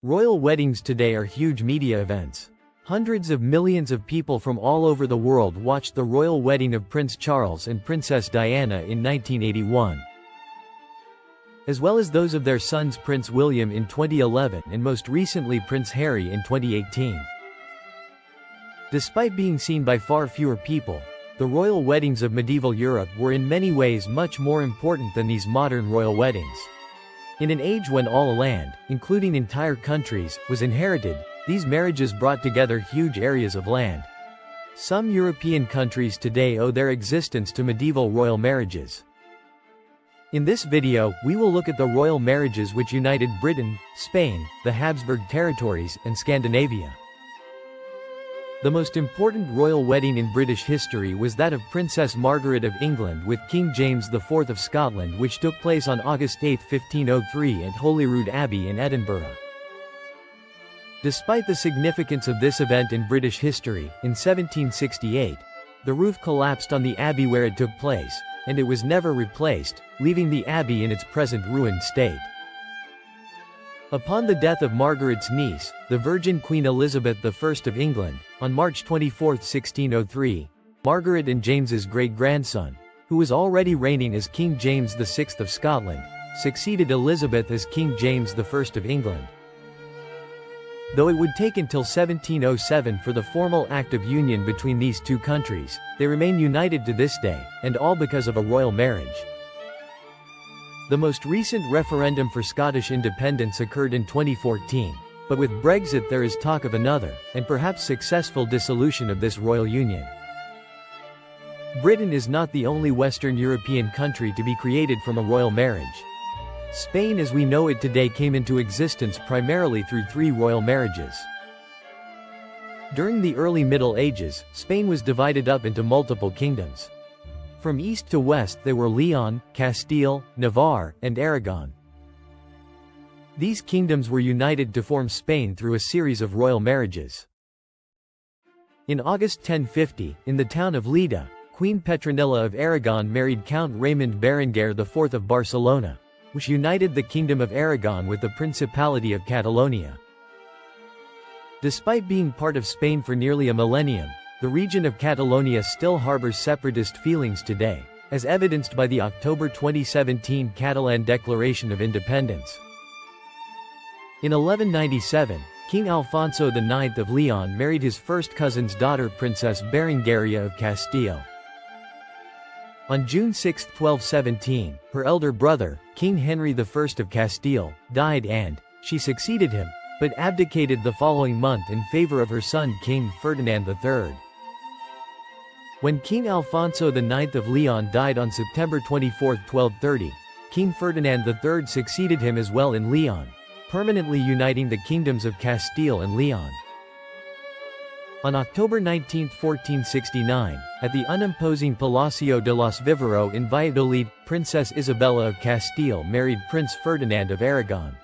Royal weddings today are huge media events. Hundreds of millions of people from all over the world watched the royal wedding of Prince Charles and Princess Diana in 1981, as well as those of their sons Prince William in 2011 and most recently Prince Harry in 2018. Despite being seen by far fewer people, the royal weddings of medieval Europe were in many ways much more important than these modern royal weddings. In an age when all land, including entire countries, was inherited, these marriages brought together huge areas of land. Some European countries today owe their existence to medieval royal marriages. In this video, we will look at the royal marriages which united Britain, Spain, the Habsburg territories, and Scandinavia. The most important royal wedding in British history was that of Princess Margaret of England with King James IV of Scotland, which took place on August 8, 1503 at Holyrood Abbey in Edinburgh. Despite the significance of this event in British history, in 1768, the roof collapsed on the abbey where it took place, and it was never replaced, leaving the abbey in its present ruined state. Upon the death of Margaret's niece, the Virgin Queen Elizabeth I of England, on March 24, 1603, Margaret and James's great-grandson, who was already reigning as King James VI of Scotland, succeeded Elizabeth as King James I of England. Though it would take until 1707 for the formal act of union between these two countries, they remain united to this day, and all because of a royal marriage. The most recent referendum for Scottish independence occurred in 2014, but with Brexit there is talk of another, and perhaps successful dissolution of this royal union. Britain is not the only Western European country to be created from a royal marriage. Spain as we know it today came into existence primarily through 3 royal marriages. During the early Middle Ages, Spain was divided up into multiple kingdoms. From east to west they were Leon, Castile, Navarre, and Aragon. These kingdoms were united to form Spain through a series of royal marriages. In August 1050, in the town of Lleida, Queen Petronilla of Aragon married Count Raymond Berenguer IV of Barcelona, which united the Kingdom of Aragon with the Principality of Catalonia. Despite being part of Spain for nearly a millennium, the region of Catalonia still harbors separatist feelings today, as evidenced by the October 2017 Catalan Declaration of Independence. In 1197, King Alfonso IX of Leon married his first cousin's daughter Princess Berengaria of Castile. On June 6, 1217, her elder brother, King Henry I of Castile, died and she succeeded him, but abdicated the following month in favor of her son King Ferdinand III. When King Alfonso IX of Leon died on September 24, 1230, King Ferdinand III succeeded him as well in Leon, permanently uniting the kingdoms of Castile and Leon. On October 19, 1469, at the unimposing Palacio de los Viveros in Valladolid, Princess Isabella of Castile married Prince Ferdinand of Aragon.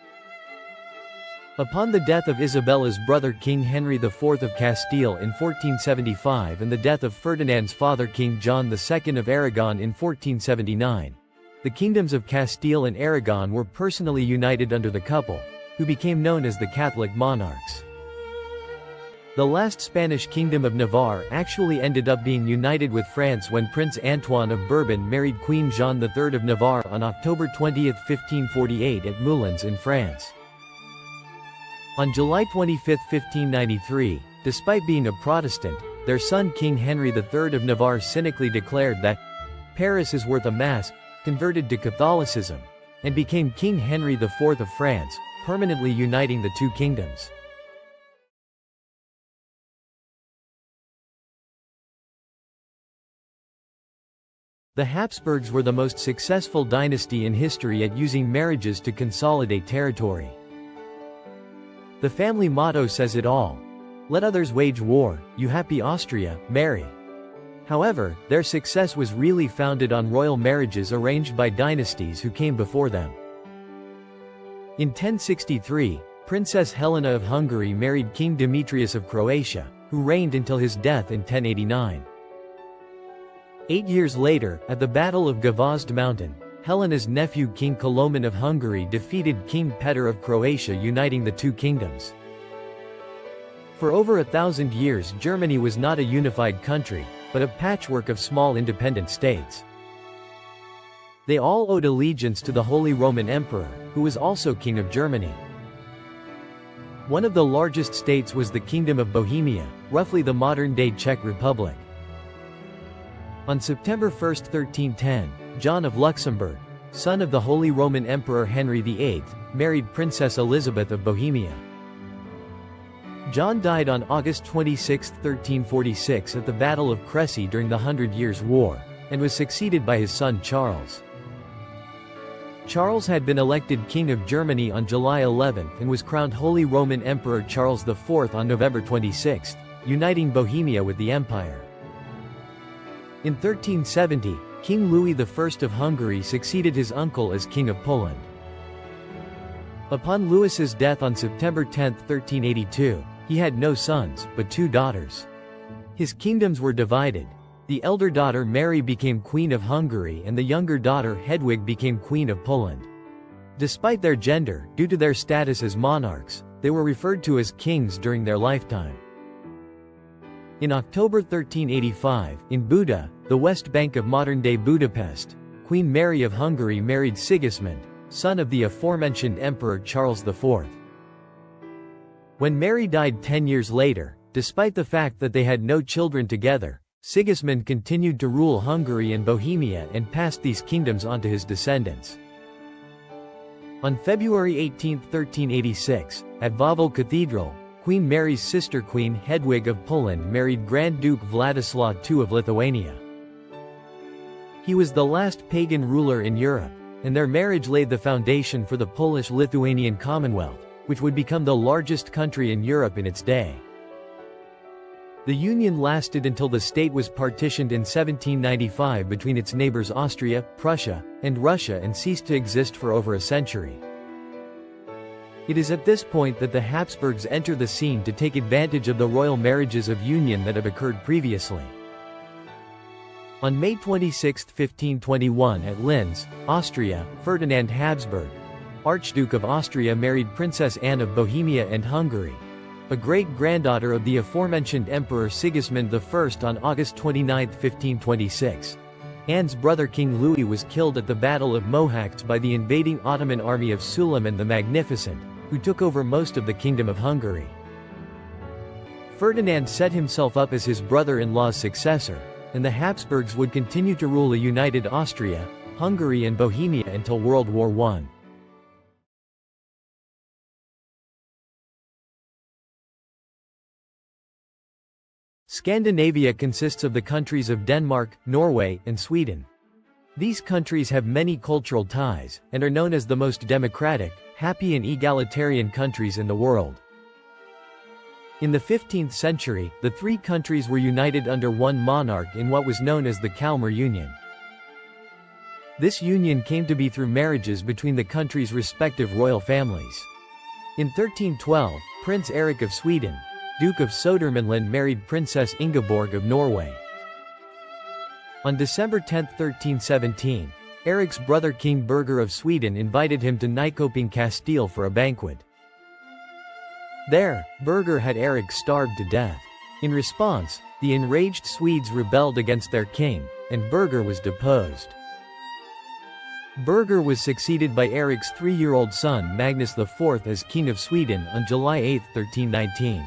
Upon the death of Isabella's brother King Henry IV of Castile in 1475 and the death of Ferdinand's father King John II of Aragon in 1479, the kingdoms of Castile and Aragon were personally united under the couple, who became known as the Catholic monarchs. The last Spanish kingdom of Navarre actually ended up being united with France when Prince Antoine of Bourbon married Queen Jeanne III of Navarre on October 20, 1548 at Moulins in France. On July 25, 1593, despite being a Protestant, their son King Henry III of Navarre cynically declared that Paris is worth a mass, converted to Catholicism, and became King Henry IV of France, permanently uniting the two kingdoms. The Habsburgs were the most successful dynasty in history at using marriages to consolidate territory. The family motto says it all. Let others wage war, you happy Austria, marry. However, their success was really founded on royal marriages arranged by dynasties who came before them. In 1063, Princess Helena of Hungary married King Demetrius of Croatia, who reigned until his death in 1089. 8 years later, at the Battle of Gvozd Mountain, Helena's nephew King Kaloman of Hungary defeated King Petar of Croatia, uniting the two kingdoms. For over 1,000 years Germany was not a unified country, but a patchwork of small independent states. They all owed allegiance to the Holy Roman Emperor, who was also King of Germany. One of the largest states was the Kingdom of Bohemia, roughly the modern-day Czech Republic. On September 1, 1310, John of Luxembourg, son of the Holy Roman Emperor Henry VIII, married Princess Elizabeth of Bohemia. John died on August 26, 1346 at the Battle of Crécy during the 100 Years' War, and was succeeded by his son Charles. Charles had been elected King of Germany on July 11 and was crowned Holy Roman Emperor Charles IV on November 26, uniting Bohemia with the empire. In 1370, King Louis I of Hungary succeeded his uncle as King of Poland. Upon Louis's death on September 10, 1382, he had no sons, but 2 daughters. His kingdoms were divided. The elder daughter Mary became Queen of Hungary and the younger daughter Hedwig became Queen of Poland. Despite their gender, due to their status as monarchs, they were referred to as kings during their lifetime. In October 1385, in Buda, the west bank of modern-day Budapest, Queen Mary of Hungary married Sigismund, son of the aforementioned Emperor Charles IV. When Mary died 10 years later, despite the fact that they had no children together, Sigismund continued to rule Hungary and Bohemia and passed these kingdoms on to his descendants. On February 18, 1386, at Wawel Cathedral, Queen Mary's sister Queen Hedwig of Poland married Grand Duke Władysław II of Lithuania. He was the last pagan ruler in Europe, and their marriage laid the foundation for the Polish-Lithuanian Commonwealth, which would become the largest country in Europe in its day. The union lasted until the state was partitioned in 1795 between its neighbors Austria, Prussia, and Russia and ceased to exist for over a century. It is at this point that the Habsburgs enter the scene to take advantage of the royal marriages of union that have occurred previously. On May 26, 1521 at Linz, Austria, Ferdinand Habsburg, Archduke of Austria married Princess Anne of Bohemia and Hungary, a great-granddaughter of the aforementioned Emperor Sigismund I on August 29, 1526. Anne's brother King Louis was killed at the Battle of Mohacs by the invading Ottoman army of Suleiman the Magnificent, who took over most of the Kingdom of Hungary. Ferdinand set himself up as his brother-in-law's successor, and the Habsburgs would continue to rule a united Austria, Hungary and Bohemia until World War I. Scandinavia consists of the countries of Denmark, Norway, and Sweden. These countries have many cultural ties, and are known as the most democratic, happy and egalitarian countries in the world. In the 15th century, the 3 countries were united under one monarch in what was known as the Kalmar Union. This union came to be through marriages between the countries' respective royal families. In 1312, Prince Erik of Sweden, Duke of Södermanland married Princess Ingeborg of Norway. On December 10, 1317, Erik's brother King Birger of Sweden invited him to Nyköping Castile for a banquet. There, Birger had Erik starved to death. In response, the enraged Swedes rebelled against their king, and Birger was deposed. Birger was succeeded by Erik's 3-year-old son Magnus IV as King of Sweden on July 8, 1319.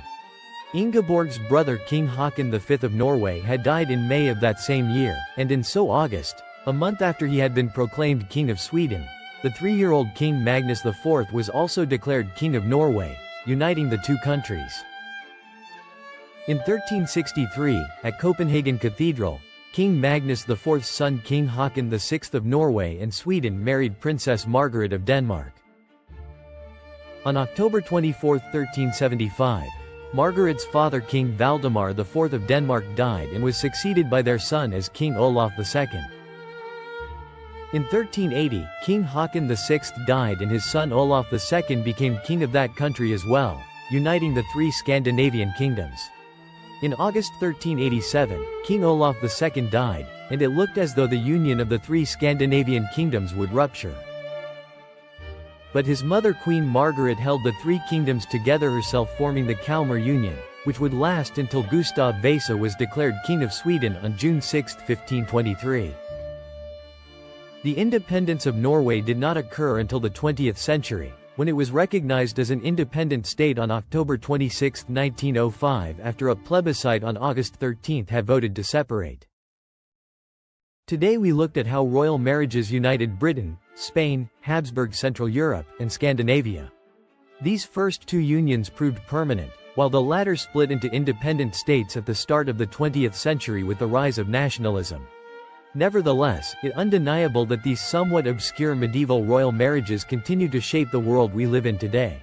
Ingeborg's brother King Håkon V of Norway had died in May of that same year, and in August, a month after he had been proclaimed King of Sweden, the 3-year-old King Magnus IV was also declared King of Norway, uniting the two countries. In 1363, at Copenhagen Cathedral, King Magnus IV's son King Håkon VI of Norway and Sweden married Princess Margaret of Denmark. On October 24, 1375, Margaret's father King Valdemar IV of Denmark died and was succeeded by their son as King Olaf II. In 1380, King Håkon VI died and his son Olaf II became king of that country as well, uniting the 3 Scandinavian kingdoms. In August 1387, King Olaf II died, and it looked as though the union of the three Scandinavian kingdoms would rupture. But his mother Queen Margaret held the three kingdoms together herself, forming the Kalmar Union, which would last until Gustav Vasa was declared King of Sweden on June 6, 1523. The independence of Norway did not occur until the 20th century, when it was recognized as an independent state on October 26, 1905, after a plebiscite on August 13 had voted to separate. Today we looked at how royal marriages united Britain, Spain, Habsburg Central Europe, and Scandinavia. These first two unions proved permanent, while the latter split into independent states at the start of the 20th century with the rise of nationalism. Nevertheless, it is undeniable that these somewhat obscure medieval royal marriages continue to shape the world we live in today.